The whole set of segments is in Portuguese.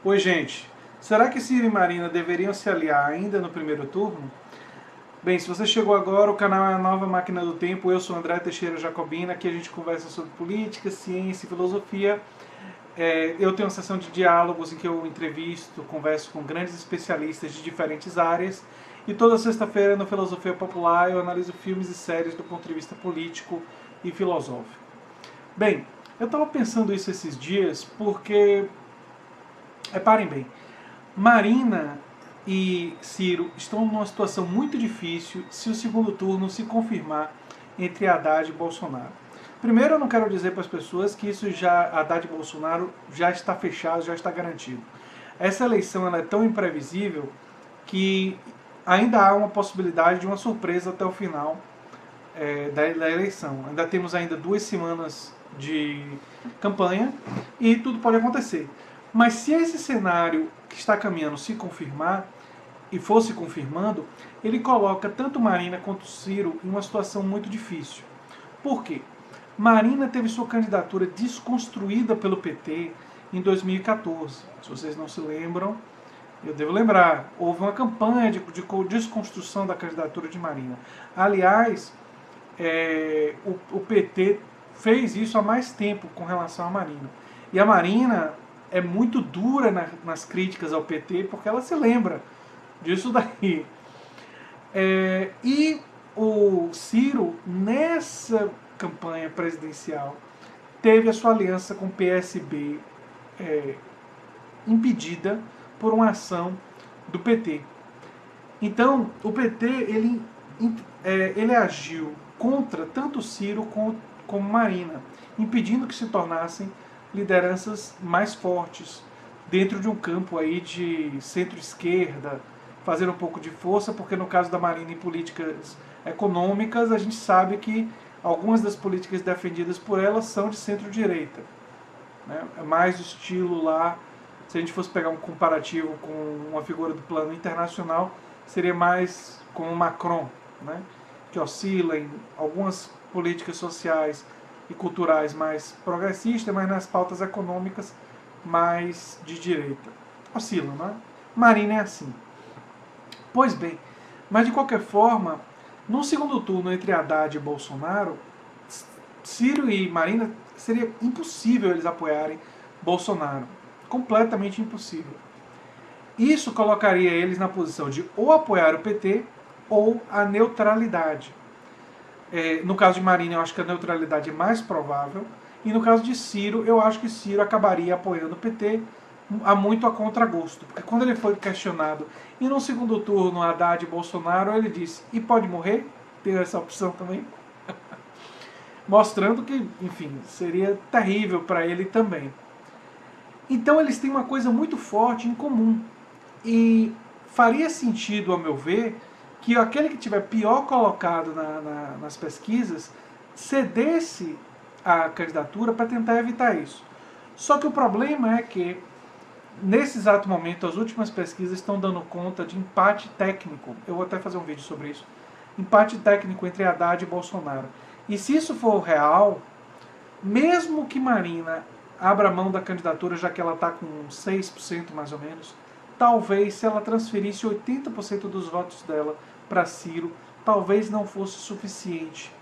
Oi, gente. Será que Ciro e Marina deveriam se aliar ainda no primeiro turno? Bem, se você chegou agora, o canal é a Nova Máquina do Tempo. Eu sou André Teixeira Jacobina. Aqui a gente conversa sobre política, ciência e filosofia. Eu tenho uma sessão de diálogos em que eu entrevisto, converso com grandes especialistas de diferentes áreas. E toda sexta-feira, no Filosofia Popular, eu analiso filmes e séries do ponto de vista político e filosófico. Bem, eu estava pensando isso esses dias porque, reparem bem, Marina e Ciro estão numa situação muito difícil se o segundo turno se confirmar entre Haddad e Bolsonaro. Primeiro, eu não quero dizer para as pessoas que isso já, Haddad e Bolsonaro, já está fechado, já está garantido. Essa eleição ela é tão imprevisível que ainda há uma possibilidade de uma surpresa até o final da eleição. Ainda temos ainda 2 semanas de campanha e tudo pode acontecer. Mas se esse cenário que está caminhando se confirmar, e fosse confirmando, ele coloca tanto Marina quanto Ciro em uma situação muito difícil. Por quê? Marina teve sua candidatura desconstruída pelo PT em 2014. Se vocês não se lembram, eu devo lembrar, houve uma campanha de desconstrução da candidatura de Marina. Aliás, o PT fez isso há mais tempo com relação à Marina. E a Marina é muito dura nas críticas ao PT porque ela se lembra disso daí. E o Ciro, nessa campanha presidencial, teve a sua aliança com o PSB impedida por uma ação do PT. Então, o PT ele agiu contra tanto Ciro como Marina, impedindo que se tornassem lideranças mais fortes dentro de um campo aí de centro-esquerda, fazer um pouco de força, porque no caso da Marina em políticas econômicas, a gente sabe que algumas das políticas defendidas por ela são de centro-direita. Né? É mais o estilo lá, se a gente fosse pegar um comparativo com uma figura do plano internacional, seria mais como Macron, né? Que oscila em algumas políticas sociais e culturais mais progressistas, mas nas pautas econômicas mais de direita. Oscilam, não é? Marina é assim. Pois bem, mas de qualquer forma, no segundo turno entre Haddad e Bolsonaro, Ciro e Marina seria impossível eles apoiarem Bolsonaro. Completamente impossível. Isso colocaria eles na posição de ou apoiar o PT ou a neutralidade. No caso de Marina, eu acho que a neutralidade é mais provável. E no caso de Ciro, eu acho que Ciro acabaria apoiando o PT muito a contragosto. Porque quando ele foi questionado, e no segundo turno, Haddad e Bolsonaro, ele disse, e pode morrer? Tem essa opção também. Mostrando que, enfim, seria terrível para ele também. Então eles têm uma coisa muito forte em comum. E faria sentido, ao meu ver, que aquele que tiver pior colocado nas pesquisas cedesse a candidatura para tentar evitar isso. Só que o problema é que, nesse exato momento, as últimas pesquisas estão dando conta de empate técnico. Eu vou até fazer um vídeo sobre isso. Empate técnico entre Haddad e Bolsonaro. E se isso for real, mesmo que Marina abra mão da candidatura, já que ela está com 6% mais ou menos, talvez se ela transferisse 80% dos votos dela para Ciro, talvez não fosse suficiente.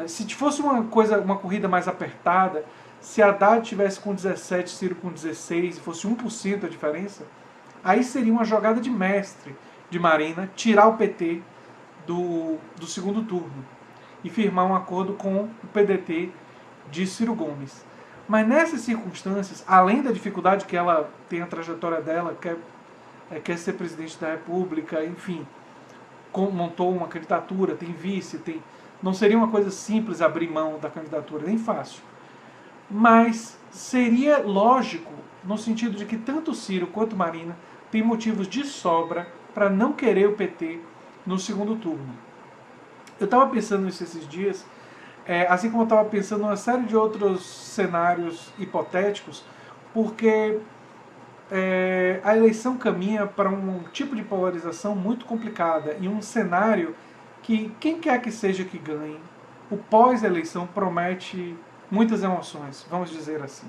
Se fosse uma corrida mais apertada, se Haddad tivesse com 17, Ciro com 16 e fosse 1% a diferença, aí seria uma jogada de mestre de Marina tirar o PT do segundo turno e firmar um acordo com o PDT de Ciro Gomes. Mas nessas circunstâncias, além da dificuldade que ela tem a trajetória dela, quer ser presidente da República, enfim, montou uma candidatura, tem vice, não seria uma coisa simples abrir mão da candidatura, nem fácil. Mas seria lógico, no sentido de que tanto Ciro quanto Marina têm motivos de sobra para não querer o PT no segundo turno. Eu estava pensando nisso esses dias, assim como eu estava pensando em uma série de outros cenários hipotéticos, porque a eleição caminha para um tipo de polarização muito complicada e um cenário que quem quer que seja que ganhe, o pós-eleição promete muitas emoções, vamos dizer assim.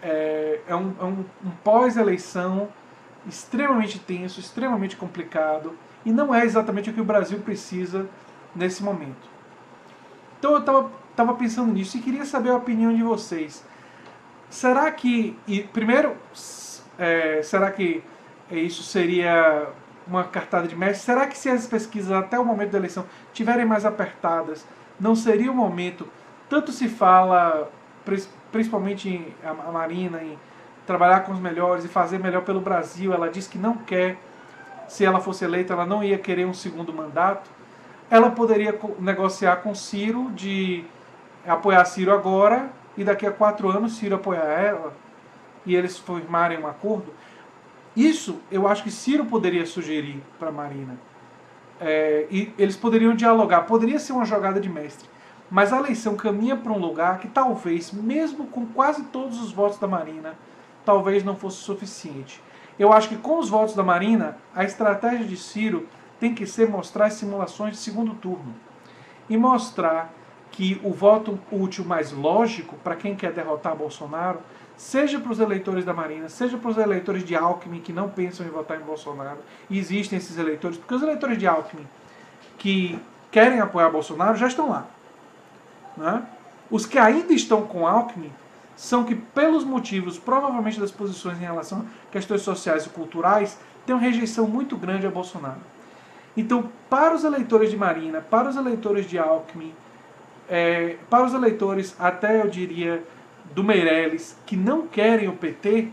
é um pós-eleição extremamente tenso, extremamente complicado, e não é exatamente o que o Brasil precisa nesse momento. Então eu estava pensando nisso e queria saber a opinião de vocês. Será que, primeiro, será que isso seria uma cartada de mestre? Será que se as pesquisas até o momento da eleição tiverem mais apertadas, não seria o momento, tanto se fala, principalmente a Marina, em trabalhar com os melhores e fazer melhor pelo Brasil, ela diz que não quer, se ela fosse eleita, ela não ia querer um segundo mandato, ela poderia negociar com Ciro de apoiar Ciro agora e daqui a 4 anos Ciro apoiar ela e eles firmarem um acordo. Isso eu acho que Ciro poderia sugerir para a Marina. E eles poderiam dialogar, poderia ser uma jogada de mestre. Mas a eleição caminha para um lugar que talvez, mesmo com quase todos os votos da Marina, talvez não fosse suficiente. Eu acho que com os votos da Marina, a estratégia de Ciro tem que ser mostrar as simulações de segundo turno. E mostrar que o voto útil mais lógico para quem quer derrotar Bolsonaro, seja para os eleitores da Marina, seja para os eleitores de Alckmin que não pensam em votar em Bolsonaro, e existem esses eleitores, porque os eleitores de Alckmin que querem apoiar Bolsonaro já estão lá. Né? Os que ainda estão com Alckmin são que, pelos motivos, provavelmente das posições em relação a questões sociais e culturais, têm uma rejeição muito grande a Bolsonaro. Então, para os eleitores de Marina, para os eleitores de Alckmin, para os eleitores, até eu diria, do Meirelles, que não querem o PT,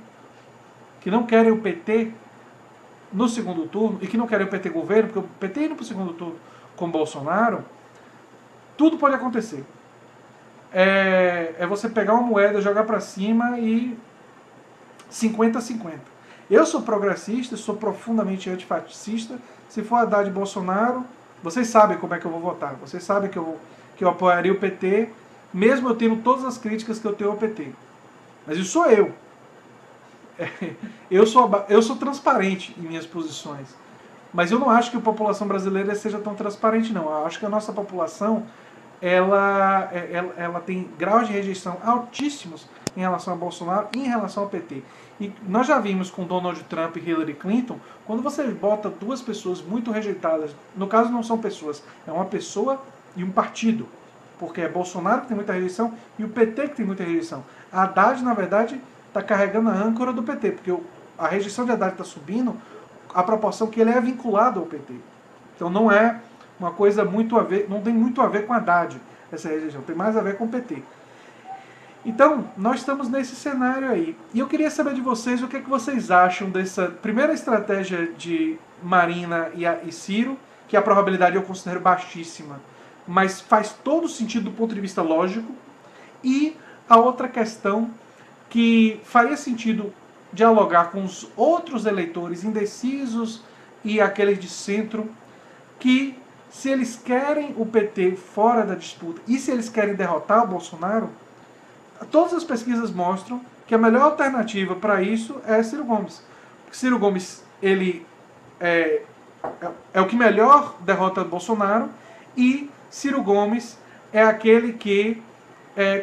no segundo turno, e que não querem o PT governo, porque o PT indo para o segundo turno com Bolsonaro, tudo pode acontecer. É você pegar uma moeda, jogar para cima e 50-50. Eu sou progressista, sou profundamente antifascista. Se for Haddad e Bolsonaro, vocês sabem como é que eu vou votar. Vocês sabem que eu apoiaria o PT, mesmo eu tendo todas as críticas que eu tenho ao PT. Mas isso sou eu. Eu sou transparente em minhas posições. Mas eu não acho que a população brasileira seja tão transparente, não. Eu acho que a nossa população ela tem graus de rejeição altíssimos em relação a Bolsonaro e em relação ao PT. E nós já vimos com Donald Trump e Hillary Clinton, quando você bota duas pessoas muito rejeitadas, no caso não são pessoas, é uma pessoa e um partido, porque é Bolsonaro que tem muita rejeição e o PT que tem muita rejeição. A Haddad, na verdade, está carregando a âncora do PT, porque a rejeição de Haddad está subindo a proporção que ele é vinculado ao PT. Então não é uma coisa muito a ver, não tem muito a ver com a Haddad, essa rejeição, tem mais a ver com o PT. Então, nós estamos nesse cenário aí. E eu queria saber de vocês o que vocês acham dessa primeira estratégia de Marina e Ciro, que a probabilidade eu considero baixíssima, mas faz todo sentido do ponto de vista lógico, e a outra questão que faria sentido dialogar com os outros eleitores indecisos e aqueles de centro, que se eles querem o PT fora da disputa e se eles querem derrotar o Bolsonaro, todas as pesquisas mostram que a melhor alternativa para isso é Ciro Gomes. Ciro Gomes ele é o que melhor derrota Bolsonaro, e Ciro Gomes é aquele que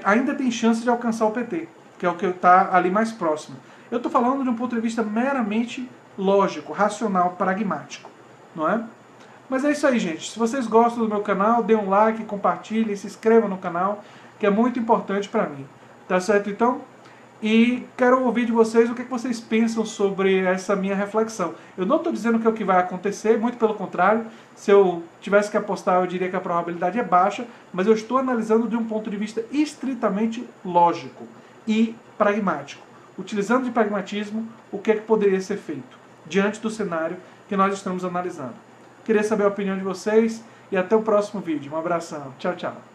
ainda tem chance de alcançar o PT, que é o que está ali mais próximo. Eu estou falando de um ponto de vista meramente lógico, racional, pragmático, não é? Mas é isso aí, gente. Se vocês gostam do meu canal, dê um like, compartilhem, se inscrevam no canal, que é muito importante para mim. Tá certo, então? E quero ouvir de vocês o que vocês pensam sobre essa minha reflexão. Eu não estou dizendo que é o que vai acontecer, muito pelo contrário. Se eu tivesse que apostar, eu diria que a probabilidade é baixa, mas eu estou analisando de um ponto de vista estritamente lógico e pragmático. Utilizando de pragmatismo, o que poderia ser feito diante do cenário que nós estamos analisando. Queria saber a opinião de vocês e até o próximo vídeo. Um abração. Tchau, tchau.